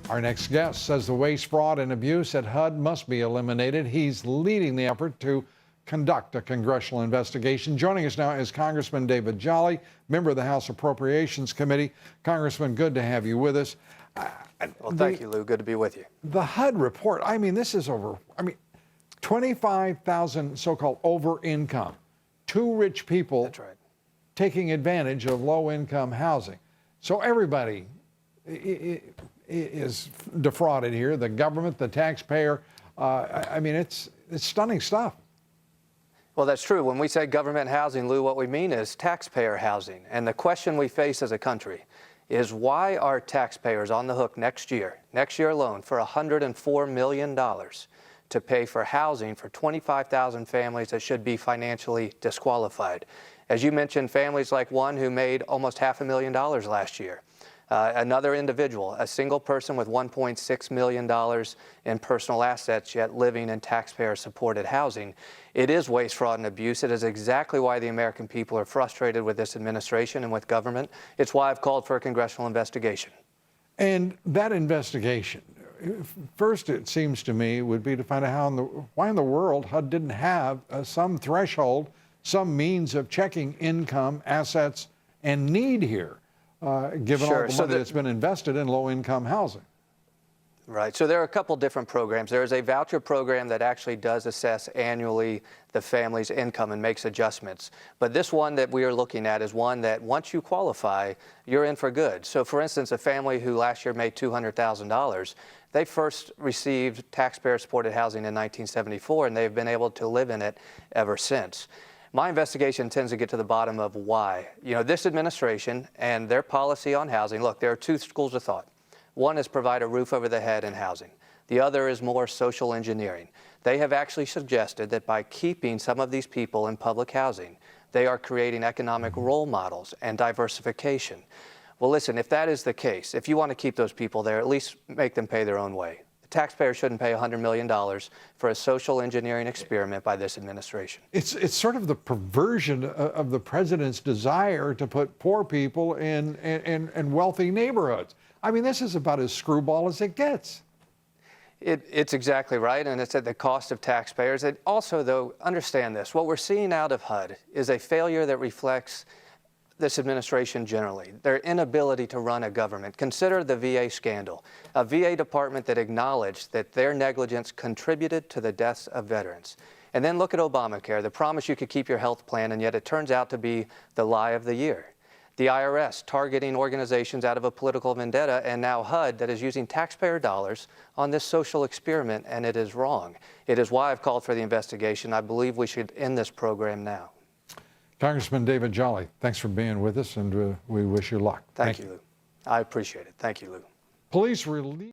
Our next guest says the waste, fraud, and abuse at HUD must be eliminated. He's leading the effort to conduct a congressional investigation. Joining us now is Congressman David Jolly, member of the House Appropriations Committee. Congressman, good to have you with us. Well, thank you, Lou. Good to be with you. The HUD report, this is over, 25,000 so-called over-income, too rich people. That's right. Taking advantage of low-income housing. So everybody is defrauded here, the government, the taxpayer. It's stunning stuff. Well, that's true. When we say government housing, Lou, what we mean is taxpayer housing. And the question we face as a country is why are taxpayers on the hook next year alone, for $104 million to pay for housing for 25,000 families that should be financially disqualified? As you mentioned, families like one who made almost $500,000 last year. Another individual, a single person with $1.6 million in personal assets, yet living in taxpayer-supported housing. It is waste, fraud, and abuse. It is exactly why the American people are frustrated with this administration and with government. It's why I've called for a congressional investigation. And that investigation, first, it seems to me, would be to find out why in the world HUD didn't have some threshold, some means of checking income, assets, and need here. Given all the money that's been invested in low-income housing. Right. So there are a couple different programs. There is a voucher program that actually does assess annually the family's income and makes adjustments. But this one that we are looking at is one that once you qualify, you're in for good. So for instance, a family who last year made $200,000, they first received taxpayer-supported housing in 1974, and they've been able to live in it ever since. My investigation tends to get to the bottom of why. This administration and their policy on housing, look, there are two schools of thought. One is provide a roof over the head in housing. The other is more social engineering. They have actually suggested that by keeping some of these people in public housing, they are creating economic role models and diversification. Well, listen, if that is the case, if you want to keep those people there, at least make them pay their own way. Taxpayers shouldn't pay $100 million for a social engineering experiment by this administration. It's sort of the perversion of the president's desire to put poor people in wealthy neighborhoods. This is about as screwball as it gets. It's exactly right, and it's at the cost of taxpayers. And also, though, understand this. What we're seeing out of HUD is a failure that reflects this administration generally, their inability to run a government. Consider the VA scandal, a VA department that acknowledged that their negligence contributed to the deaths of veterans. And then look at Obamacare, the promise you could keep your health plan, and yet it turns out to be the lie of the year. The IRS targeting organizations out of a political vendetta, and now HUD that is using taxpayer dollars on this social experiment, and it is wrong. It is why I've called for the investigation. I believe we should end this program now. Congressman David Jolly, thanks for being with us, and we wish you luck. Thank you, Lou. I appreciate it. Thank you, Lou. Police release